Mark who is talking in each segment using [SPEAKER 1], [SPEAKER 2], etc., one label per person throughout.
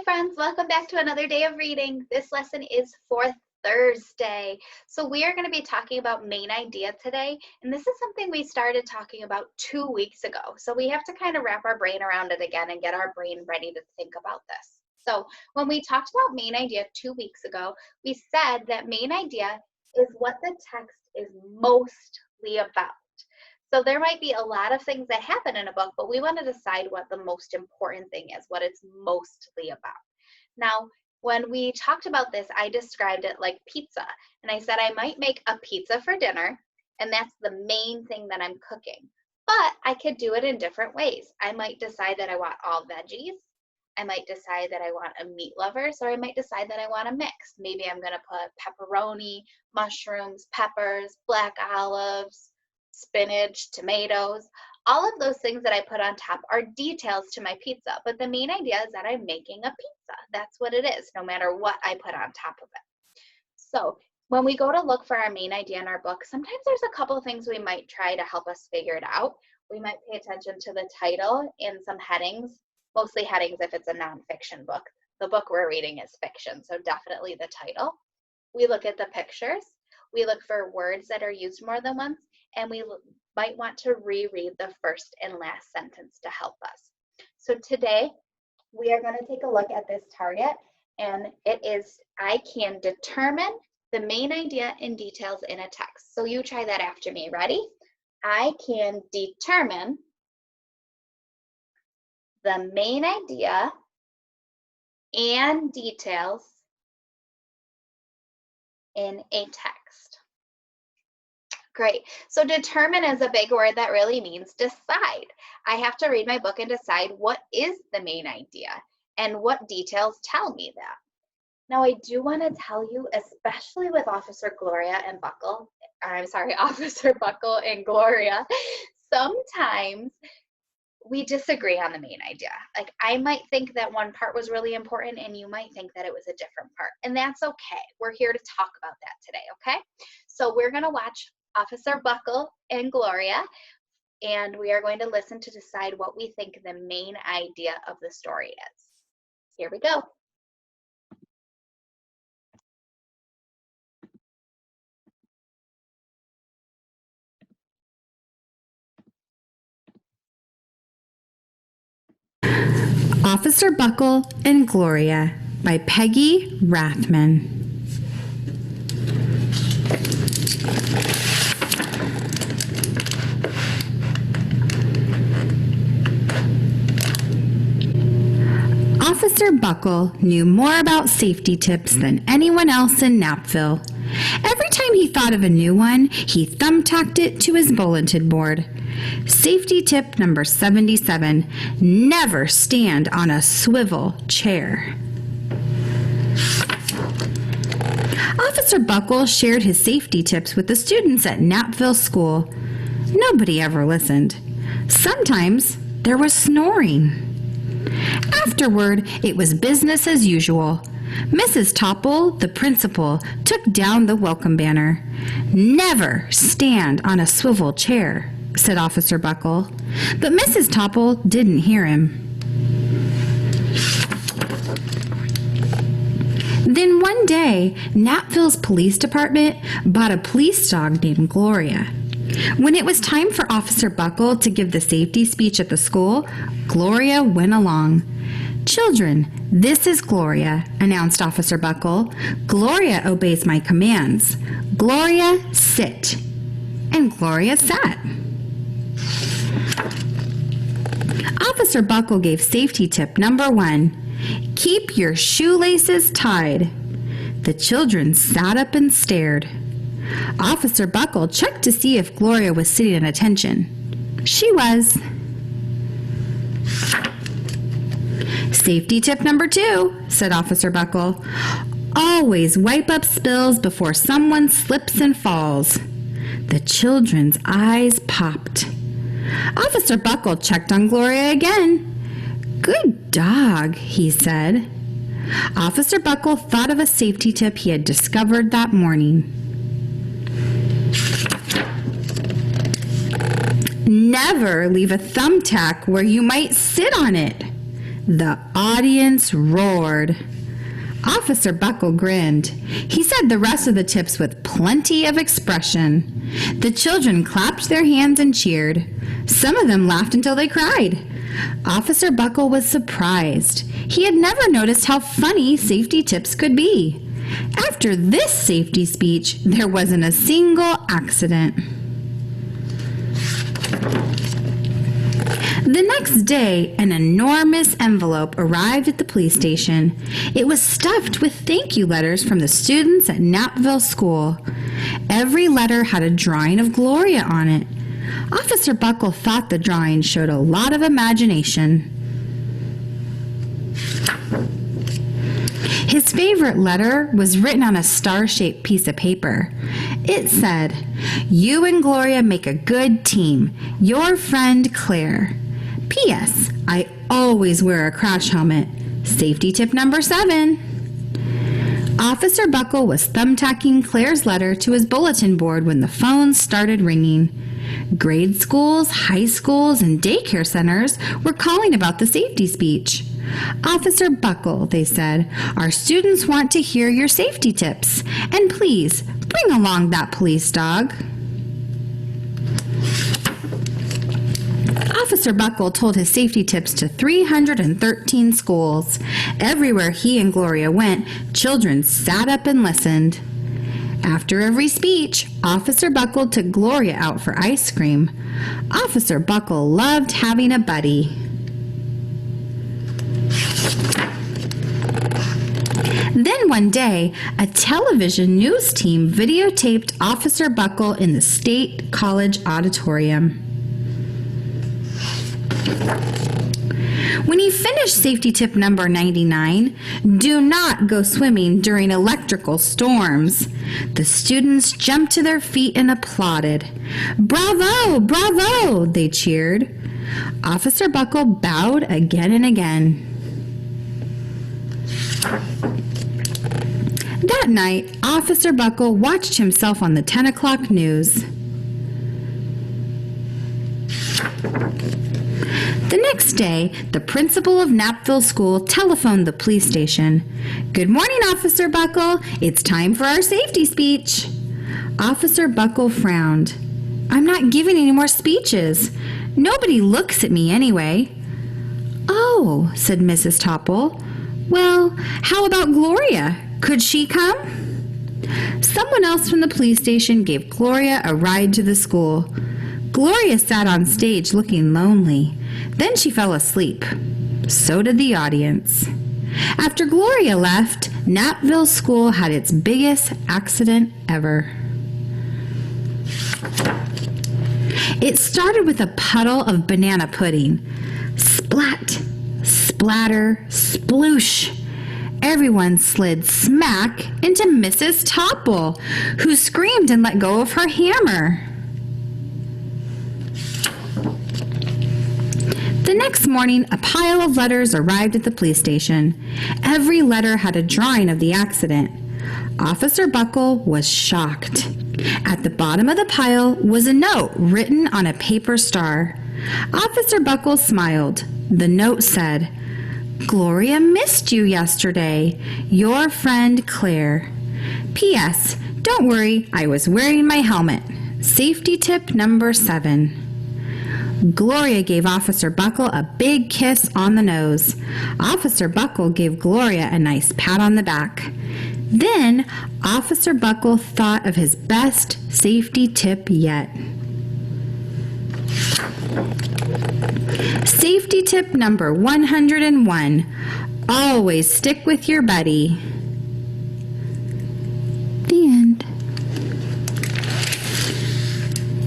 [SPEAKER 1] friends, welcome back to another day of reading. This lesson is for Thursday. So we are going to be talking about main idea today, and this is something we started talking about 2 weeks ago. So we have to kind of wrap our brain around it again and get our brain ready to think about this. So when we talked about main idea 2 weeks ago, we said that main idea is what the text is mostly about. So there might be a lot of things that happen in a book, but we want to decide what the most important thing is, what it's mostly about. Now, when we talked about this, I described it like pizza. And I said I might make a pizza for dinner, and that's the main thing that I'm cooking. But I could do it in different ways. I might decide that I want all veggies. I might decide that I want a meat lover, or I might decide that I want a mix. Maybe I'm going to put pepperoni, mushrooms, peppers, black olives, spinach, tomatoes. All of those things that I put on top are details to my pizza, but the main idea is that I'm making a pizza. That's what it is, no matter what I put on top of it. So when we go to look for our main idea in our book, sometimes there's a couple of things we might try to help us figure it out. We might pay attention to the title and some headings, mostly headings if it's a nonfiction book. The book we're reading is fiction, so definitely the title. We look at the pictures. We look for words that are used more than once, and we might want to reread the first and last sentence to help us. So today, we are going to take a look at this target, and it is, I can determine the main idea and details in a text. So you try that after me. Ready? I can determine the main idea and details in a text. Great. So determine is a big word that really means decide. I have to read my book and decide what is the main idea and what details tell me that. Now I do want to tell you, especially with Officer Buckle and Gloria, sometimes we disagree on the main idea. Like I might think that one part was really important and you might think that it was a different part, and that's okay. We're here to talk about that today, okay? So we're going to watch Officer Buckle and Gloria, and we are going to listen to decide what we think the main idea of the story is. Here we go.
[SPEAKER 2] Officer Buckle and Gloria by Peggy Rathman. Officer Buckle knew more about safety tips than anyone else in Knappville. Every time he thought of a new one, he thumbtacked it to his bulletin board. Safety tip number 77, never stand on a swivel chair. Officer Buckle shared his safety tips with the students at Knappville School. Nobody ever listened. Sometimes there was snoring. Afterward, it was business as usual. Mrs. Topple, the principal, took down the welcome banner. Never stand on a swivel chair, said Officer Buckle, but Mrs. Topple didn't hear him. Then one day, Knappville's police department bought a police dog named Gloria. When it was time for Officer Buckle to give the safety speech at the school, Gloria went along. "Children, this is Gloria," announced Officer Buckle. "Gloria obeys my commands. Gloria, sit." And Gloria sat. Officer Buckle gave safety tip number 1, keep your shoelaces tied. The children sat up and stared. Officer Buckle checked to see if Gloria was sitting at attention. She was. Safety tip number 2, said Officer Buckle. Always wipe up spills before someone slips and falls. The children's eyes popped. Officer Buckle checked on Gloria again. Good dog, he said. Officer Buckle thought of a safety tip he had discovered that morning. Never leave a thumbtack where you might sit on it. The audience roared. Officer Buckle grinned. He said the rest of the tips with plenty of expression. The children clapped their hands and cheered. Some of them laughed until they cried. Officer Buckle was surprised. He had never noticed how funny safety tips could be. After this safety speech, there wasn't a single accident. The next day, an enormous envelope arrived at the police station. It was stuffed with thank you letters from the students at Knapville School. Every letter had a drawing of Gloria on it. Officer Buckle thought the drawing showed a lot of imagination. His favorite letter was written on a star-shaped piece of paper. It said, "You and Gloria make a good team. Your friend, Claire. P.S. I always wear a crash helmet. Safety tip number 7. Officer Buckle was thumbtacking Claire's letter to his bulletin board when the phones started ringing. Grade schools, high schools, and daycare centers were calling about the safety speech. Officer Buckle, they said, our students want to hear your safety tips. And please, bring along that police dog. Officer Buckle told his safety tips to 313 schools. Everywhere he and Gloria went, children sat up and listened. After every speech, Officer Buckle took Gloria out for ice cream. Officer Buckle loved having a buddy. Then one day, a television news team videotaped Officer Buckle in the State College auditorium. When he finished safety tip number 99, do not go swimming during electrical storms, the students jumped to their feet and applauded. Bravo! Bravo! They cheered. Officer Buckle bowed again and again. That night, Officer Buckle watched himself on the 10 o'clock news. The next day, the principal of Knapville School telephoned the police station. Good morning, Officer Buckle. It's time for our safety speech. Officer Buckle frowned. I'm not giving any more speeches. Nobody looks at me anyway. Oh, said Mrs. Topple. Well, how about Gloria? Could she come? Someone else from the police station gave Gloria a ride to the school. Gloria sat on stage looking lonely. Then she fell asleep. So did the audience. After Gloria left, Knapville School had its biggest accident ever. It started with a puddle of banana pudding. Splat, splatter, sploosh. Everyone slid smack into Mrs. Topple, who screamed and let go of her hammer. The next morning, a pile of letters arrived at the police station. Every letter had a drawing of the accident. Officer Buckle was shocked. At the bottom of the pile was a note written on a paper star. Officer Buckle smiled. The note said, Gloria missed you yesterday. Your friend Claire. P.S. Don't worry, I was wearing my helmet. Safety tip number 7. Gloria gave Officer Buckle a big kiss on the nose. Officer Buckle gave Gloria a nice pat on the back. Then Officer Buckle thought of his best safety tip yet. Safety tip number 101. Always stick with your buddy. The end.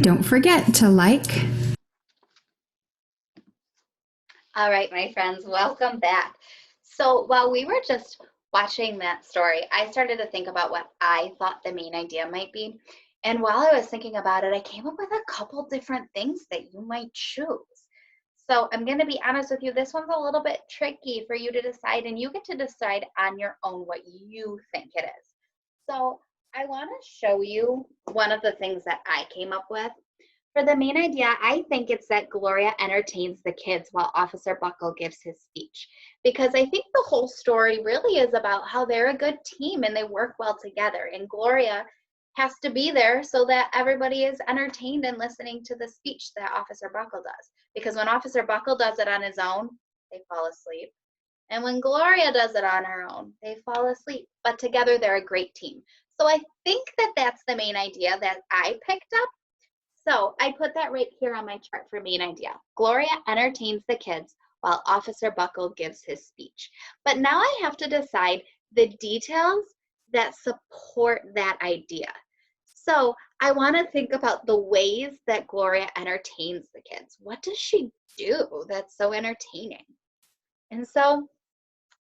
[SPEAKER 2] Don't forget to like.
[SPEAKER 1] All right, my friends, welcome back. So while we were just watching that story, I started to think about what I thought the main idea might be. And while I was thinking about it, I came up with a couple different things that you might choose. So I'm going to be honest with you, this one's a little bit tricky for you to decide, and you get to decide on your own what you think it is. So I want to show you one of the things that I came up with. For the main idea, I think it's that Gloria entertains the kids while Officer Buckle gives his speech. Because I think the whole story really is about how they're a good team and they work well together. And Gloria has to be there so that everybody is entertained and listening to the speech that Officer Buckle does. Because when Officer Buckle does it on his own, they fall asleep. And when Gloria does it on her own, they fall asleep. But together, they're a great team. So I think that that's the main idea that I picked up. So I put that right here on my chart for main idea. Gloria entertains the kids while Officer Buckle gives his speech. But now I have to decide the details that support that idea. So I want to think about the ways that Gloria entertains the kids. What does she do that's so entertaining? And so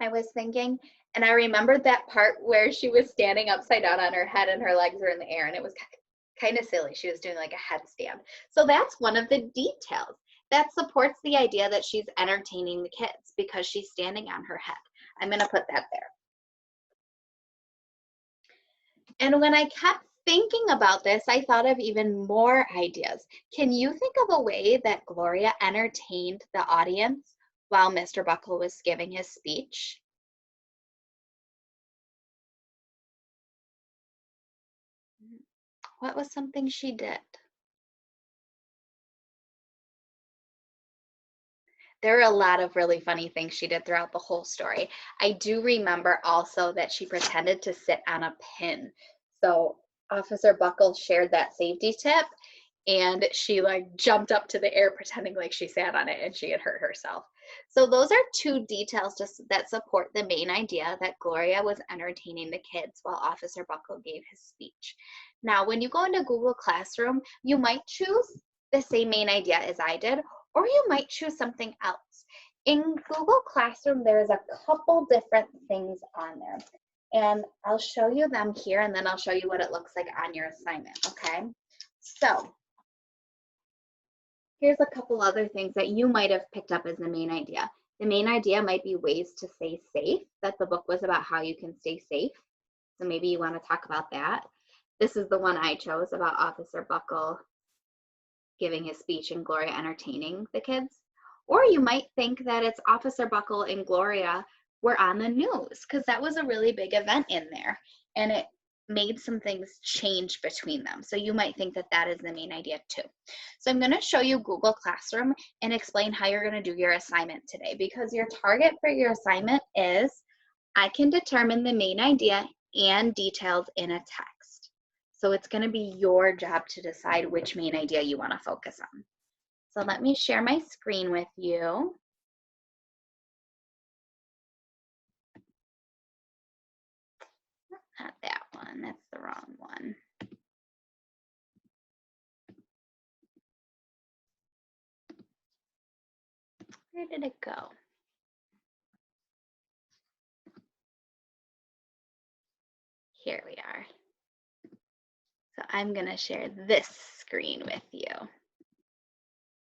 [SPEAKER 1] I was thinking, and I remembered that part where she was standing upside down on her head and her legs were in the air, and it was kind of silly. She was doing like a headstand. So that's one of the details that supports the idea that she's entertaining the kids because she's standing on her head. I'm going to put that there. And when I kept thinking about this, I thought of even more ideas. Can you think of a way that Gloria entertained the audience while Mr. Buckle was giving his speech? What was something she did? There are a lot of really funny things she did throughout the whole story. I do remember also that she pretended to sit on a pin. So Officer Buckle shared that safety tip and she like jumped up to the air pretending like she sat on it and she had hurt herself. So those are two details that support the main idea that Gloria was entertaining the kids while Officer Buckle gave his speech. Now, when you go into Google Classroom, you might choose the same main idea as I did, or you might choose something else. In Google Classroom, there's a couple different things on there. And I'll show you them here, and then I'll show you what it looks like on your assignment, okay? So here's a couple other things that you might have picked up as the main idea. The main idea might be ways to stay safe, that the book was about how you can stay safe. So maybe you want to talk about that. This is the one I chose about Officer Buckle giving his speech and Gloria entertaining the kids. Or you might think that it's Officer Buckle and Gloria were on the news because that was a really big event in there and it made some things change between them. So you might think that that is the main idea too. So I'm going to show you Google Classroom and explain how you're going to do your assignment today because your target for your assignment is I can determine the main idea and details in a text. So it's going to be your job to decide which main idea you want to focus on. So let me share my screen with you. Not that one, that's the wrong one. Where did it go? Here we are. So I'm going to share this screen with you.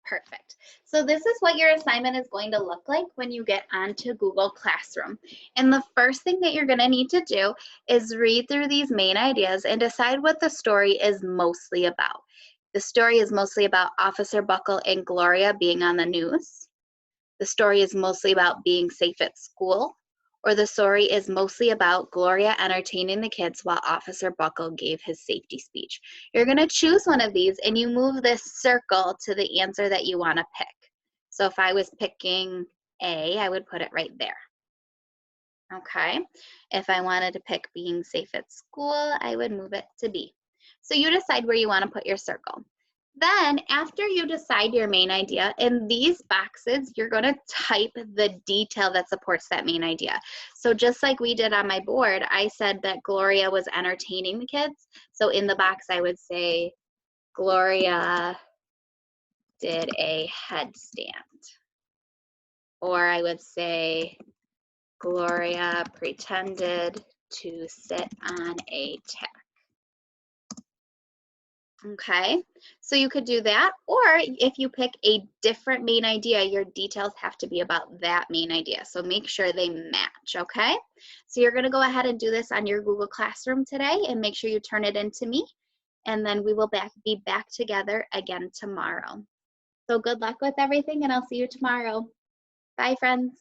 [SPEAKER 1] Perfect. So this is what your assignment is going to look like when you get onto Google Classroom. And the first thing that you're going to need to do is read through these main ideas and decide what the story is mostly about. The story is mostly about Officer Buckle and Gloria being on the news. The story is mostly about being safe at school. Or the story is mostly about Gloria entertaining the kids while Officer Buckle gave his safety speech. You're going to choose one of these and you move this circle to the answer that you want to pick. So if I was picking A, I would put it right there. Okay. If I wanted to pick being safe at school, I would move it to B. So you decide where you want to put your circle. Then after you decide your main idea, in these boxes, you're going to type the detail that supports that main idea. So just like we did on my board, I said that Gloria was entertaining the kids. So in the box, I would say Gloria did a headstand. Or I would say Gloria pretended to sit on a tack. Okay, so you could do that, or if you pick a different main idea, your details have to be about that main idea. So make sure they match, okay? So you're gonna go ahead and do this on your Google Classroom today and make sure you turn it in to me. and then we will be back together again tomorrow. So good luck with everything, and I'll see you tomorrow. Bye, friends.